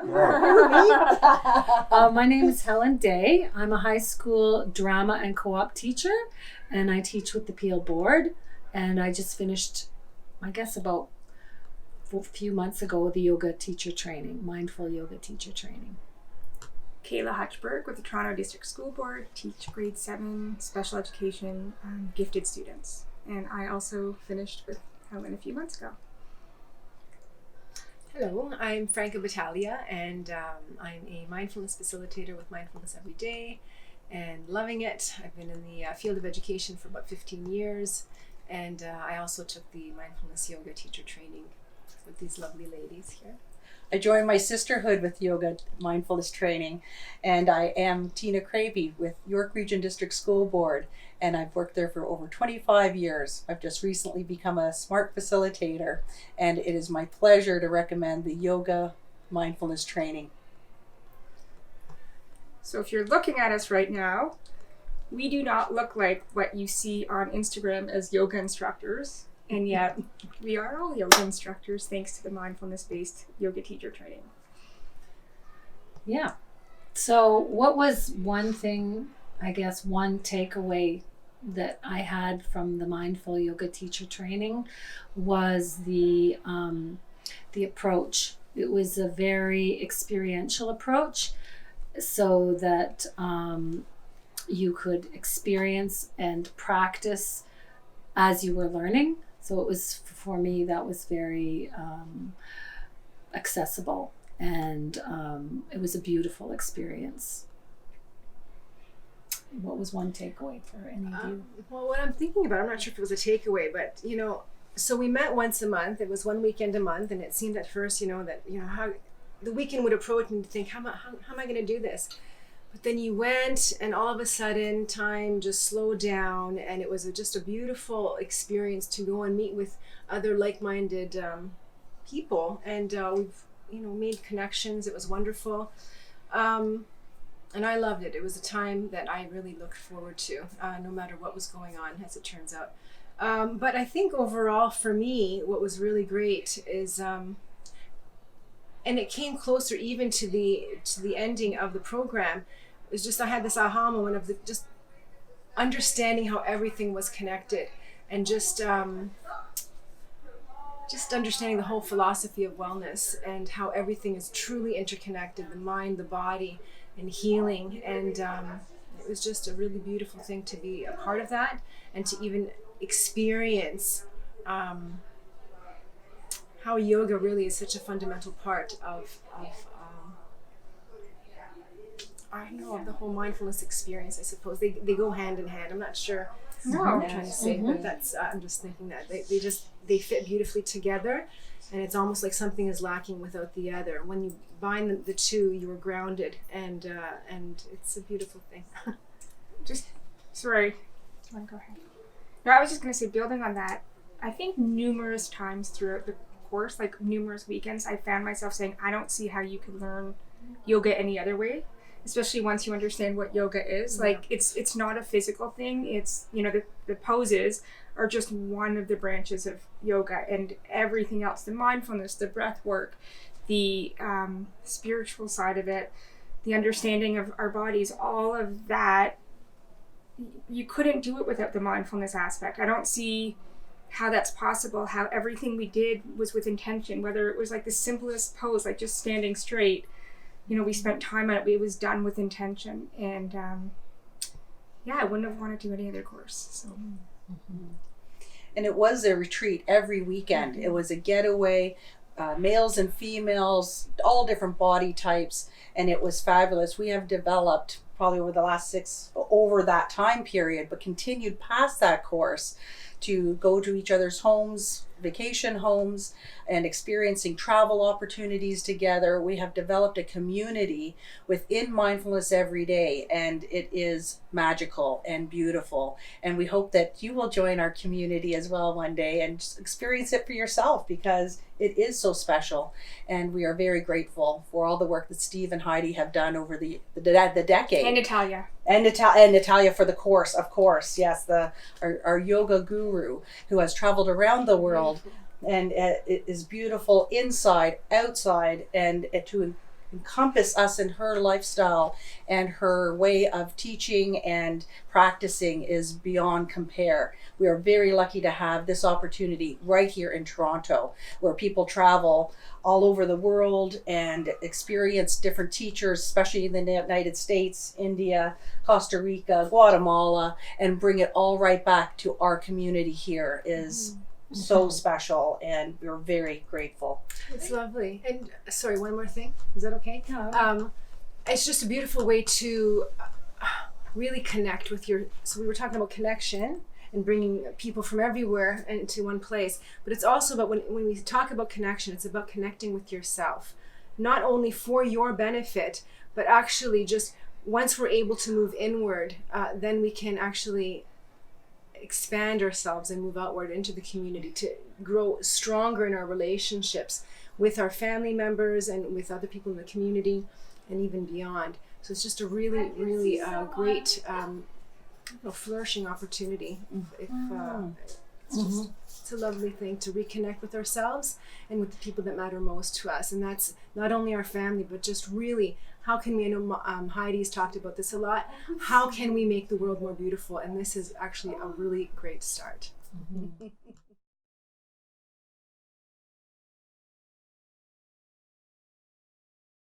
My name is Helen Day. I'm a high school drama and co-op teacher, and I teach with the Peel Board. And I just finished, I guess about a few months ago, the yoga teacher training, mindful yoga teacher training. Kayla Hutchberg with the Toronto District School Board, teach grade 7 special education gifted students. And I also finished with Helen a few months ago. Hello, I'm Franca Battaglia, and I'm a mindfulness facilitator with Mindfulness Every Day, and loving it. I've been in the field of education for about 15 years, and I also took the mindfulness yoga teacher training with these lovely ladies here. I joined my sisterhood with yoga mindfulness training, and I am Tina Kraby with York Region District School Board, and I've worked there for over 25 years. I've just recently become a SMART facilitator, and it is my pleasure to recommend the yoga mindfulness training. So if you're looking at us right now, we do not look like what you see on Instagram as yoga instructors. And yet, we are all yoga instructors thanks to the mindfulness-based yoga teacher training. Yeah. So what was one thing, I guess, one takeaway that I had from the mindful yoga teacher training was the approach. It was a very experiential approach so that you could experience and practice as you were learning. So it was, for me, that was very accessible, and it was a beautiful experience. What was one takeaway for any of you? Well, what I'm thinking about, I'm not sure if it was a takeaway, but, so we met once a month. It was one weekend a month, and it seemed at first, how the weekend would approach and think, how am I going to do this? But then you went, and all of a sudden time just slowed down, and it was just a beautiful experience to go and meet with other like-minded people, and we've made connections. It was wonderful, and I loved it. It was a time that I really looked forward to, no matter what was going on, as it turns out. But I think overall for me, what was really great is and it came closer even to the ending of the program. It was just, I had this aha moment of just understanding how everything was connected, and just understanding the whole philosophy of wellness and how everything is truly interconnected, the mind, the body, and healing. And it was just a really beautiful thing to be a part of that, and to even experience how yoga really is such a fundamental part of the whole mindfulness experience. I suppose they go hand in hand. I'm not sure what I'm trying to say, but that's I'm just thinking that they fit beautifully together, and it's almost like something is lacking without the other. When you bind the two, you are grounded, and it's a beautiful thing. Sorry, go ahead. No, I was just going to say, building on that, I think numerous times throughout the course, like numerous weekends, I found myself saying, I don't see how you could learn yoga any other way, especially once you understand what yoga is. Yeah. Like it's not a physical thing. It's, the poses are just one of the branches of yoga, and everything else, the mindfulness, the breath work, the spiritual side of it, the understanding of our bodies, all of that, you couldn't do it without the mindfulness aspect. I don't see how that's possible, how everything we did was with intention, whether it was like the simplest pose, like just standing straight, we spent time on it, it was done with intention. And I wouldn't have wanted to do any other course. So. Mm-hmm. And it was a retreat every weekend. Mm-hmm. It was a getaway, males and females, all different body types, and it was fabulous. We have developed probably over that time period, but continued past that course to go to each other's homes, vacation homes, and experiencing travel opportunities together. We have developed a community within Mindfulness Every Day, and it is magical and beautiful. And we hope that you will join our community as well one day and just experience it for yourself, because it is so special. And we are very grateful for all the work that Steve and Heidi have done over the decade. And Natalia. And Natalia for the course, of course. Yes, our yoga guru who has traveled around the world, and it is beautiful inside, outside, and to encompass us in her lifestyle, and her way of teaching and practicing is beyond compare. We are very lucky to have this opportunity right here in Toronto, where people travel all over the world and experience different teachers, especially in the United States, India, Costa Rica, Guatemala, and bring it all right back to our community here is so special, and we're very grateful. It's lovely. And sorry, one more thing. Is that okay? No. It's just a beautiful way to really connect with your. So we were talking about connection and bringing people from everywhere into one place. But it's also about when we talk about connection, it's about connecting with yourself, not only for your benefit, but actually just once we're able to move inward, then we can actually expand ourselves and move outward into the community to grow stronger in our relationships with our family members and with other people in the community and even beyond. So it's just a really, really great flourishing opportunity. It's a lovely thing to reconnect with ourselves and with the people that matter most to us. And that's not only our family, but just really how can we, I know Heidi's talked about this a lot, how can we make the world more beautiful? And this is actually a really great start.